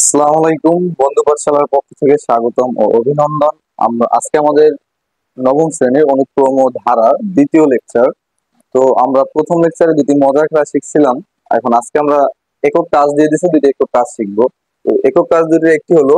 আসসালামু আলাইকুম বন্ধু পাঠশালার পক্ষ থেকে স্বাগতম ও অভিনন্দন। আমরা আজকে আমাদের নবম শ্রেণীর অনুক্রম ও ধারার দ্বিতীয় লেকচার। তো আমরা প্রথম লেকচারে দুটি মজার ক্লাস শিখছিলাম। এখন আজকে আমরা একক কাজ দিয়ে দিচ্ছি, দুটি একক কাজ শিখবো। তো একক কাজ দুটির একটি হলো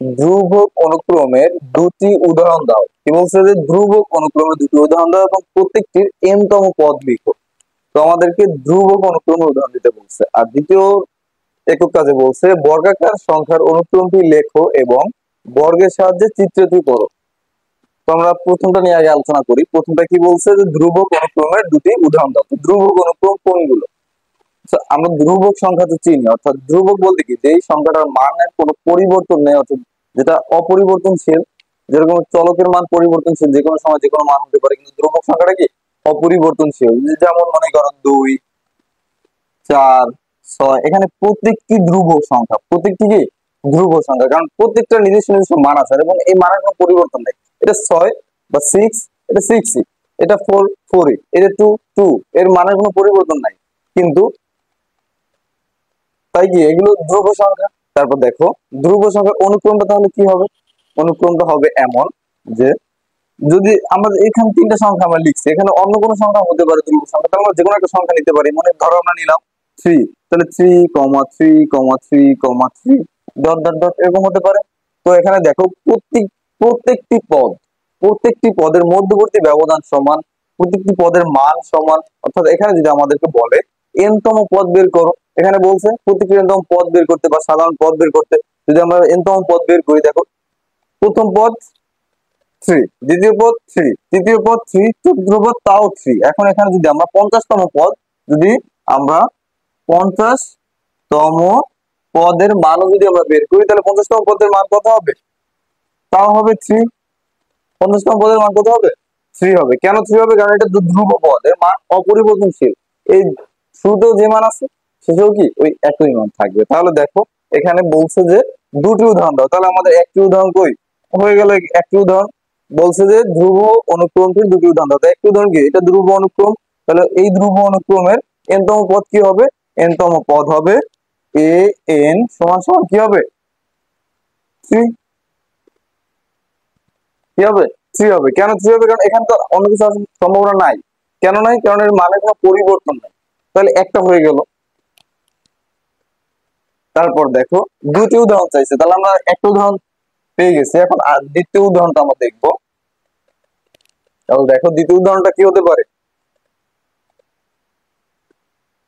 ধ্রুবক অনুক্রমের দুটি উদাহরণ দাও। কি বলছে যে ধ্রুবক অনুক্রমের দুটি উদাহরণ দাও এবং প্রত্যেকটির n তম পদ লিখো। তো আমাদেরকে ধ্রুবক অনুক্রমের উদাহরণ দিতে বলছে। আর দ্বিতীয় একক কাজে বলছে বর্গাকার সংখ্যার অনুক্রমটি লেখো এবং বর্গের সাহায্যে চিত্রটি করো। তো আমরা প্রথমটা নিয়ে আগে আলোচনা করি। প্রথমটা কি বলছে যে ধ্রুবক অনুক্রমের দুটি উদাহরণ দাও। ধ্রুবক অনুক্রম কোনগুলো? আমরা ধ্রুবক সংখ্যা তো চিনি, অর্থাৎ ধ্রুবক বলতে কি যে এই সংখ্যাটার মানের কোনো পরিবর্তন নেই, অর্থাৎ যেটা অপরিবর্তনশীল। যেরকম চলকের মান পরিবর্তনশীল, যে কোনো সময় যে কোনো মান হতে পারে, কিন্তু ধ্রুবক সংখ্যাটা কি অপরিবর্তনশীল। যেমন মনে করো 2, 4, 6, এখানে প্রত্যেকটি ধ্রুবক সংখ্যা, প্রত্যেকটি কি ধ্রুবক সংখ্যা, কারণ প্রত্যেকটা নিজস্ব নিজস্ব মান আছে এবং এই মানের কোনো পরিবর্তন নেই। এটা 6 বা 6, এটা 6, এটা 4, 4, এটা 2, 2, এর মানের কোনো পরিবর্তন নাই। কিন্তু তাই কি এগুলো ধ্রুব সংখ্যা। তারপর দেখো ধ্রুব সংখ্যার অনুক্রমটা তাহলে কি হবে? অনুক্রমটা হবে এমন যে যদি আমাদের এখানে তিনটা সংখ্যা আমরা লিখছি, এখানে অন্য কোনো সংখ্যা হতে পারে ধ্রুব সংখ্যা, তাহলে আমরা যে কোনো একটা সংখ্যা নিতে পারি। মানে ধরো আমরা নিলাম 3, তাহলে 3,3,3,3 ডট ডট ডট এরকম হতে পারে। তো এখানে দেখো প্রত্যেকটি পদ, প্রত্যেকটি পদের মধ্যবর্তী ব্যবধান সমান, প্রত্যেকটি পদের মান সমান। অর্থাৎ এখানে যদি আমাদেরকে বলে n তম পদ বের করো, এখানে বলছে প্রত্যেকটি n তম পদ বের করতে বা সাধারণ পদ বের করতে। যদি আমরা n তম পদ বের করি, দেখো প্রথম পদ 3, দ্বিতীয় পদ 3, তৃতীয় পদ 3, চতুর্থ পদ তাও 3। এখন এখানে যদি আমরা 50তম পদ, যদি আমরা 50তম পদের মানও যদি আমরা বের করি, তাহলে 50তম পদের মান কত হবে? তাও হবে 3। 50তম পদের মান কত হবে? 3 হবে। কেন 3 হবে? কারণ এটা ধ্রুব পদ, এর মান অপরিবর্তনশীল। এই শুরুতেও যে মান আছে শেষেও কি ওই একই মান থাকবে। তাহলে দেখো এখানে বলছে যে দুটি উদাহরণ দাও, তাহলে আমাদের একটি উদাহরণ কই হয়ে গেল। একটি উদাহরণ বলছে যে ধ্রুব অনুক্রমটির দুটি উদাহরণ দাও। একটি উদাহরণ কি, এটা ধ্রুব অনুক্রম। তাহলে এই ধ্রুব অনুক্রমের n তম পদ কি হবে? n তম পদ হবে a n সমান সমান কি হবে? 3। কি হবে? 3 হবে। কেন 3 হবে? কারণ এখানে তো অন্য কিছু আসার সম্ভাবনা নাই। কেন নাই? কারণ এর মানে কোনো পরিবর্তন নাই। তাহলে একটা হয়ে গেল। তারপর দেখো দুটি উদাহরণ চাইছে, তাহলে আমরা একটা উদাহরণ পেয়ে গেছি। এখন দ্বিতীয় উদাহরণটা আমরা দেখবো। তাহলে দেখো দ্বিতীয় উদাহরণটা কি হতে পারে।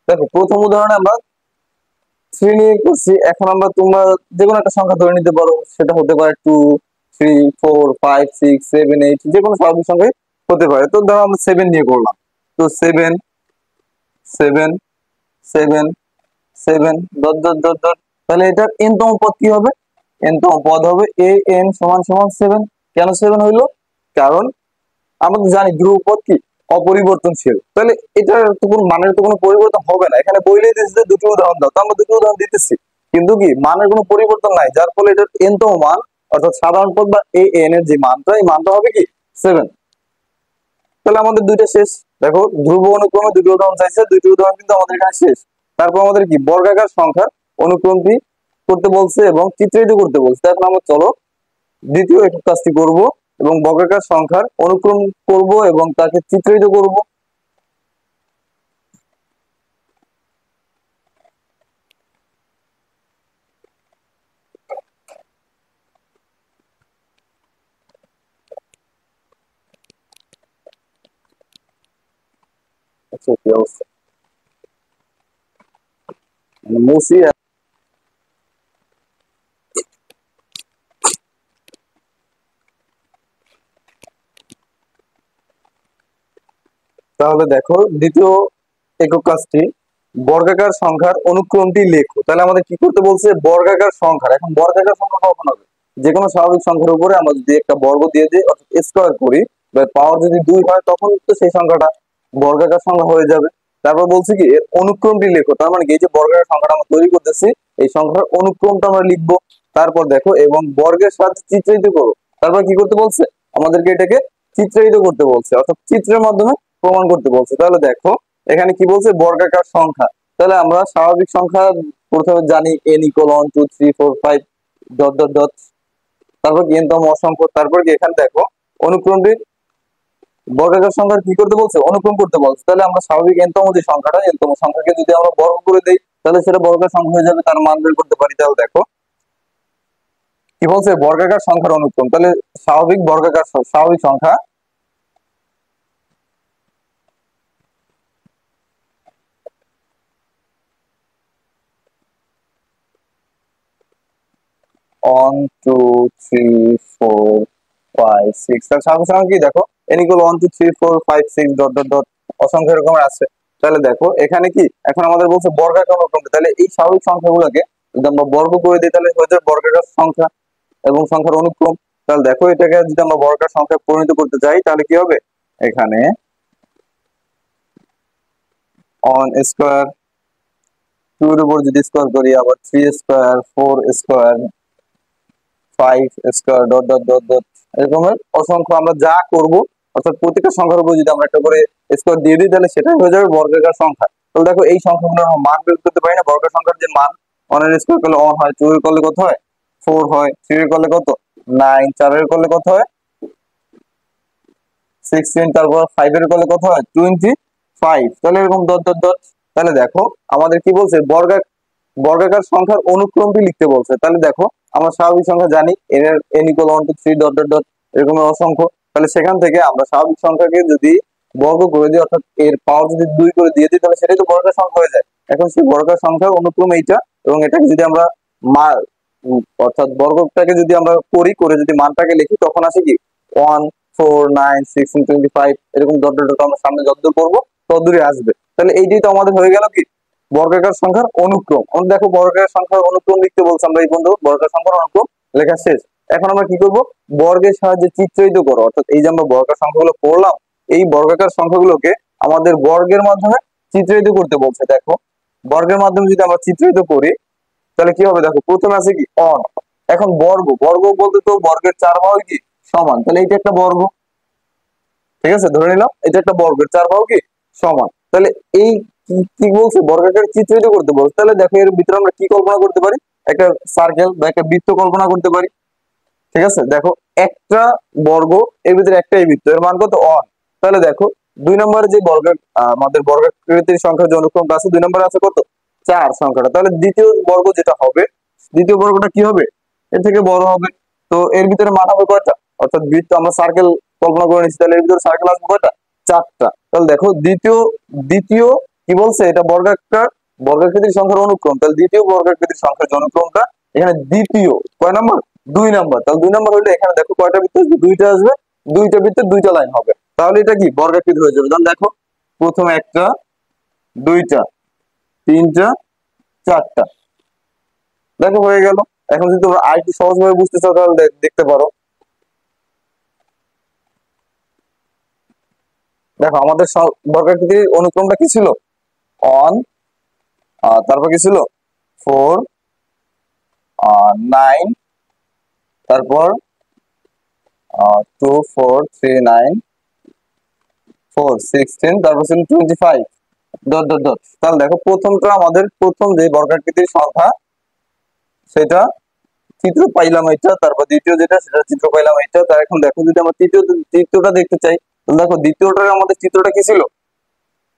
দেখো প্রথম উদাহরণে আমরা 3 নিয়ে করছি। এখন আমরা তোমরা যে কোনো একটা সংখ্যা ধরে নিতে পারো, সেটা হতে পারে 2, 3, 4, 5, 6, 7, 8, যে কোনো স্বাভাবিক সংখ্যাই হতে পারে। তো ধরো আমরা 7 নিয়ে করলাম। তো 7, 7, 7, 7 ডট ডট ডট ডট, তাহলে এটার n তম পদ কি হবে? n তম পদ হবে a n সমান সমান 7। কেন 7 হইলো? কারণ আমরা তো জানি ধ্রুবপদ কি অপরিবর্তনশীল। তাহলে এটার তো কোনো মানের তো কোনো পরিবর্তন হবে না। এখানে বইলেই দিয়েছে যে দুটো উদাহরণ দাও, তো আমরা দুটো উদাহরণ দিতেছি, কিন্তু কি মানের কোনো পরিবর্তন নাই, যার ফলে এটার n তম মান অর্থাৎ সাধারণ পদ বা a n এর যে মানটা, এই মানটা হবে কি 7। তাহলে আমাদের দুইটা শেষ। দেখো ধ্রুব অনুক্রমে দুটো উদাহরণ চাইছে, দুইটি উদাহরণ কিন্তু আমাদের এখানে শেষ। তারপর আমাদের কি বর্গাকার সংখ্যার অনুক্রমটি করতে বলছে এবং চিত্রায়িত করতে বলছে। এখন আমরা চলো দ্বিতীয় একক কাজটি করব এবং বর্গাকার সংখ্যার অনুক্রম করব এবং তাকে চিত্রায়িত করব। আচ্ছা কি অবস্থা মুসি। তাহলে দেখো দ্বিতীয় একক কাজটি বর্গাকার সংখ্যার অনুক্রমটি লেখো। তাহলে আমাদের কি করতে বলছে? বর্গাকার সংখ্যার। এখন বর্গাকার সংখ্যা কখন হবে? যে কোনো স্বাভাবিক সংখ্যার উপরে আমরা যদি একটা বর্গ দিয়ে দিই অর্থাৎ স্কোয়ার করি, পাওয়ার যদি 2 হয়, তখন তো সেই সংখ্যাটা বর্গাকার সংখ্যা হয়ে যাবে। তারপর বলছি কি এর অনুক্রমটি লেখো। তার মানে কি এই যে বর্গাকার সংখ্যাটা আমরা তৈরি করতেছি, এই সংখ্যার অনুক্রমটা আমরা লিখবো। তারপর দেখো এবং বর্গের সাথে চিত্রায়িত করো। তারপর কি করতে বলছে? আমাদেরকে এটাকে চিত্রায়িত করতে বলছে, অর্থাৎ চিত্রের মাধ্যমে প্রমাণ করতে বলছে। তাহলে দেখো এখানে কি বলছে? বর্গাকার সংখ্যা। তাহলে আমরা স্বাভাবিক সংখ্যা প্রথমে জানি n equal 1 2 3 4 5 dot dot dot, তারপর কি n তম অসংখ্য, তারপর কি এখানে দেখো অনুক্রমটি বর্গাকার সংখ্যা কি করতে বলছে, অনুক্রম করতে বলছে। তাহলে আমরা স্বাভাবিক n তম যে সংখ্যাটা, n তম সংখ্যাকে যদি আমরা বর্গ করে দেই তাহলে সেটা বর্গাকার সংখ্যা হয়ে যাবে, তার মান বের করতে পারি। তাহলে দেখো কি বলছে, বর্গাকার সংখ্যার অনুক্রম। তাহলে স্বাভাবিক বর্গাকার স্বাভাবিক সংখ্যা one two three four five six, তার স্বাভাবিক সংখ্যা কি দেখো n equal 1 2 3 4 5 6 dot dot dot, অসংখ্য এরকমের আছে। তাহলে দেখো এখানে কি এখন আমাদের বলছে বর্গাকার অনুক্রম, তাহলে এই স্বাভাবিক সংখ্যাগুলোকে যদি আমরা বর্গ করে দিই তাহলে হয়ে যাবে বর্গাকার সংখ্যা এবং সংখ্যার অনুক্রম। তাহলে দেখো এটাকে যদি আমরা বর্গাকার সংখ্যায় পরিণত করতে চাই তাহলে কি হবে, এখানে অন স্কোয়ার, 2 এর উপর যদি স্কোয়ার করি, আবার 3 square, 4 square, 5 square dot dot dot dot, এরকমের অসংখ্য আমরা যা করব, অর্থাৎ প্রত্যেকটা সংখ্যার উপর যদি আমরা একটা করে স্কোয়ার দিয়ে দিই তাহলে সেটাই হয়ে যাবে বর্গাকার সংখ্যা। তাহলে দেখো এই সংখ্যাগুলোর মান বের করতে পারি না, বর্গাকার সংখ্যার যে মান, 1 এর স্কোয়ার করলে 1 হয়, 2 এর করলে কত হয় 4 হয়, 3 এর করলে কত 9, 4 এর করলে কত হয় 16, তারপর 5 এর করলে কত হয় 25। তাহলে এরকম ডট ডট ডট। তাহলে দেখো আমাদের কি বলছে, বর্গাকার সংখ্যার অনুক্রমটি লিখতে বলছে। তাহলে দেখো আমরা স্বাভাবিক সংখ্যা জানি n equal 1 2 3 dot dot dot, এরকম অসংখ্য। তাহলে সেখান থেকে আমরা স্বাভাবিক সংখ্যাকে যদি বর্গ করে দিই, অর্থাৎ এর পাওয়ার যদি 2 করে দিয়ে দিই তাহলে সেটাই তো বর্গাকার সংখ্যা হয়ে যায়। এখন সেই বর্গাকার সংখ্যার অনুক্রম এইটা, এবং এটাকে যদি আমরা অর্থাৎ বর্গটাকে যদি আমরা করে যদি মানটাকে লিখি তখন আসে কি 1 4 9 16 25, এরকম ডট ডট ডট আমরা সামনে যতদূর করবো ততদূরই আসবে। তাহলে এইটাই তো আমাদের হয়ে গেল কি বর্গাকার সংখ্যার অনুক্রম। আমরা দেখো বর্গাকার সংখ্যার অনুক্রম লিখতে বলছে, আমরা এই পর্যন্ত বর্গাকার সংখ্যার অনুক্রম লেখা শেষ। এখন আমরা কি করব, বর্গের সাহায্যে চিত্রায়িত করো, অর্থাৎ এই যে আমরা বর্গাকার সংখ্যাগুলো পড়লাম এই বর্গাকার সংখ্যাগুলোকে আমাদের বর্গের মাধ্যমে চিত্রায়িত করতে বলছে। দেখো বর্গের মাধ্যমে যদি আমরা চিত্রায়িত করি তাহলে কি হবে, দেখো প্রথমে আছে কি অন, এখন বর্গ, বর্গ বলতে তো বর্গের 4 বাহু কি সমান, তাহলে এইটা একটা বর্গ, ঠিক আছে ধরে নিলাম এটা একটা বর্গের 4 বাহু কি সমান। তাহলে এই কি বলছে, বর্গাকার চিত্রিত করতে বলছে। তাহলে দেখো এর ভিতরে আমরা কি কল্পনা করতে পারি, একটা সার্কেল বা একটা বৃত্ত কল্পনা করতে পারি। ঠিক আছে, দেখো একটা বর্গ, এর ভিতরে একটাই বৃত্ত, এর মান কত 1। তাহলে দেখো 2 নম্বরে যে আমাদের বর্গাকৃতির সংখ্যার যে অনুক্রমটা আছে 2 নম্বরে আছে কত 4 সংখ্যাটা। তাহলে দ্বিতীয় বর্গ যেটা হবে, দ্বিতীয় বর্গটা কি হবে, এর থেকে বড় হবে। তো এর ভিতরে মান হবে কয়টা, অর্থাৎ বৃত্ত আমরা সার্কেল কল্পনা করে নিচ্ছি, তাহলে এর ভিতরে সার্কেল আসবে কয়টা 4টা। তাহলে দেখো দ্বিতীয় দ্বিতীয় কি বলছে, এটা বর্গাকৃতির সংখ্যার অনুক্রম। তাহলে দ্বিতীয় বর্গাকৃতির সংখ্যার যে অনুক্রমটা, এখানে দ্বিতীয় কয় নাম্বার 2 নাম্বার। তাহলে 2 নাম্বার হলে এখানে দেখো কয়টা বৃত্ত আসবে, 2টা আসবে, 2টা বৃত্তের 2টা লাইন হবে। তাহলে এটা কি বর্গাকৃতি হয়ে যাবে। তাহলে দেখো প্রথমে একটা, 2টা, 3টা, 4টা, দেখো হয়ে গেল। এখন যদি তোমরা আরেকটু সহজভাবে বুঝতে চাও তাহলে দেখতে পারো, দেখো আমাদের বর্গাকৃতির অনুক্রমটা কি ছিল, অন, তারপর কি ছিল 4 9, তারপর 2 4 3 9 4 16, তারপর ছিল 25 ডট ডট ডট। তাহলে দেখো প্রথমটা আমাদের প্রথম যে বর্গাকৃতির সংখ্যা সেটা চিত্র পাইলাম এটা, তারপর দ্বিতীয় যেটা সেটা চিত্র পাইলাম এটা। তার এখন দেখো যদি আমরা তৃতীয়টা দেখতে চাই তাহলে দেখো দ্বিতীয়টার আমাদের চিত্রটা কি ছিল,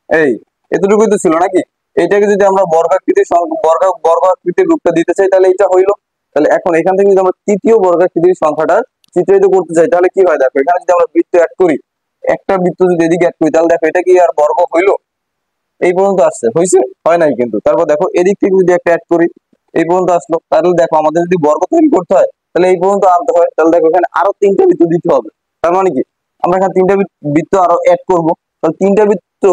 এই এতটুকুই তো ছিল নাকি। এইটাকে যদি আমরা বর্গাকৃতির রূপটা দিতে চাই তাহলে এটা হইলো। তাহলে এখন এখান থেকে যদি আমরা তৃতীয় বর্গাকৃতির সংখ্যাটা চিত্রায়িত করতে চাই তাহলে কি হয়, দেখো এখানে যদি আমরা বৃত্ত অ্যাড করি, একটা বৃত্ত যদি এদিকে অ্যাড করি তাহলে দেখো এটা কি আর বর্গ হইলো, এই পর্যন্ত আসছে, হয়েছে হয় নাই কিন্তু। তারপর দেখো এদিক থেকে যদি একটা অ্যাড করি এই পর্যন্ত আসলো, তাহলে দেখো আমাদের যদি বর্গ তৈরি করতে হয় তাহলে এই পর্যন্ত আনতে হয়। তাহলে দেখো এখানে আরো 3টা বৃত্ত দিতে হবে, তার মানে কি আমরা এখানে 3টা বৃত্ত আরো অ্যাড করবো। তাহলে 3টা বৃত্ত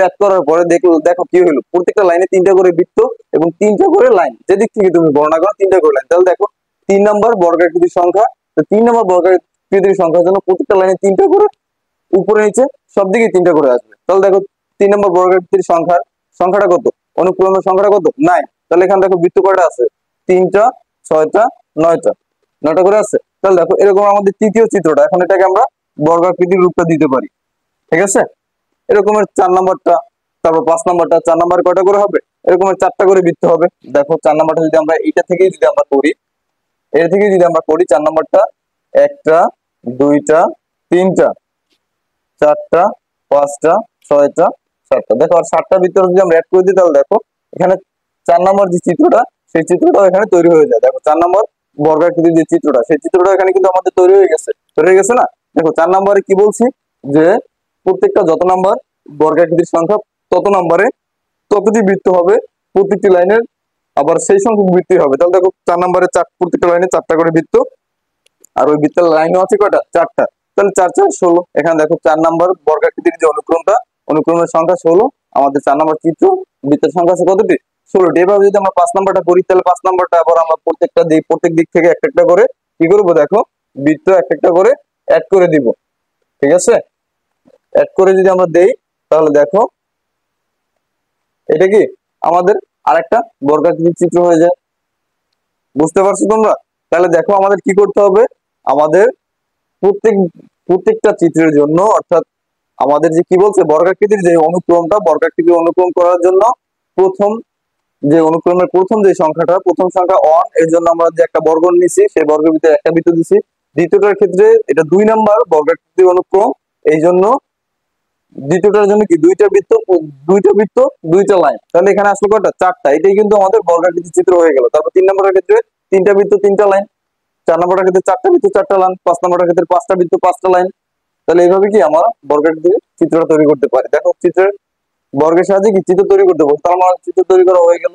অ্যাড করার পরে দেখো কি হলো, প্রত্যেকটা লাইনে 3টা করে বৃত্ত এবং 3টা করে লাইন, যেদিক থেকে তুমি গণনা করো 3টা করে লাইন। তাহলে দেখো 3 নম্বর বর্গাকৃতির সংখ্যা, তো 3 নম্বর বর্গাকৃতির সংখ্যার জন্য প্রত্যেকটা লাইনে 3টা করে, উপরে নিচে সব দিকে 3টা করে আসবে। তাহলে দেখো 3 নম্বর বর্গাকৃতির সংখ্যাটা কত, অনুক্রমের সংখ্যাটা কত 9। তাহলে এখানে দেখো বৃত্ত কয়টা আছে, 3টা 6টা 9টা, 9টা করে আছে। তাহলে দেখো এরকম আমাদের তৃতীয় চিত্রটা, এখন এটাকে আমরা বর্গাকৃতির রূপটা দিতে পারি। ঠিক আছে, এরকমের 4 নম্বরটা, তারপর 5 নম্বরটা, 4 নম্বর কয়টা করে হবে এরকমের 4টা করে বৃত্ত হবে। দেখো 4 নাম্বারটা যদি আমরা এটা থেকেই যদি আমরা করি, এর থেকে যদি আমরা করি 4 নাম্বারটা, একটা, দুইটা, তিনটা, চারটা, পাঁচটা, ছয়টা, সাতটা। দেখো আর 7টা বৃত্ত যদি আমরা অ্যাড করে দিই তাহলে দেখো এখানে 4 নাম্বার যে চিত্রটা, সেই চিত্রটা এখানে তৈরি হয়ে যায়। দেখো 4 নাম্বার বর্গাকৃতির যে চিত্রটা, সেই চিত্রটা এখানে কিন্তু আমাদের তৈরি হয়ে গেছে না। দেখো 4 নাম্বারে কি বলছি, যে প্রত্যেকটা যত নাম্বার বর্গাকৃতির সংখ্যা তত নাম্বারে ততটি বৃত্ত হবে প্রত্যেকটি লাইনের, আবার সেই সংখ্যক বৃত্তই হবে। তাহলে দেখো 4 নাম্বারে প্রত্যেকটা লাইনে 4টা করে বৃত্ত, আর ওই বৃত্তের লাইনও আছে কয়টা, 4টা। তাহলে 4 4 16। এখানে দেখো 4 নাম্বার বর্গাকৃতির যে অনুক্রমটা, অনুক্রমের সংখ্যা 16, আমাদের 4 নাম্বার চিত্র বৃত্তের সংখ্যা আছে কতটি, 16টি। এভাবে যদি আমরা 5 নাম্বারটা করি তাহলে 5 নাম্বারটা আবার আমরা প্রত্যেক দিক থেকে একটা একটা করে কি করবো, দেখো বৃত্ত একটা একটা করে অ্যাড করে দিব। ঠিক আছে, অ্যাড করে যদি আমরা দেই তাহলে দেখো এটা কি আমাদের আরেকটা বর্গাকৃতির চিত্র হয়ে যায়। বুঝতে পারছো তোমরা? তাহলে দেখো আমাদের কি করতে হবে, আমাদের প্রত্যেকটা চিত্রের জন্য, অর্থাৎ আমাদের যে কি বলছে বর্গাকৃতির যে অনুক্রমটা, বর্গাকৃতির অনুক্রম করার জন্য প্রথম যে অনুক্রমের প্রথম যে সংখ্যাটা, প্রথম সংখ্যা 1, এর জন্য আমরা যে একটা বর্গ নিছি, সেই বর্গের ভিতরে একটা বৃত্ত দিছি। দ্বিতীয়টার ক্ষেত্রে এটা 2 নাম্বার বর্গাকৃতির অনুক্রম, এই জন্য দ্বিতীয়টার জন্য কি দুইটা বৃত্ত দুইটা লাইন। তাহলে এখানে আসলে কয়টা, 4টা। এটাই কিন্তু আমাদের বর্গাকৃতির চিত্র হয়ে গেল। তারপর 3 নম্বরের ক্ষেত্রে 3টা বৃত্ত 3টা লাইন, 4 নম্বরের ক্ষেত্রে 4টা বৃত্ত 4টা লাইন, 5 নম্বরের ক্ষেত্রে 5টা বৃত্ত 5টা লাইন। তাহলে এইভাবে কি আমরা বর্গাকৃতির চিত্রটা তৈরি করতে পারি। দেখো চিত্রের বর্গের সাহায্যে কি চিত্র তৈরি করতে পারবো, তাহলে আমার চিত্র তৈরি করা হয়ে গেল।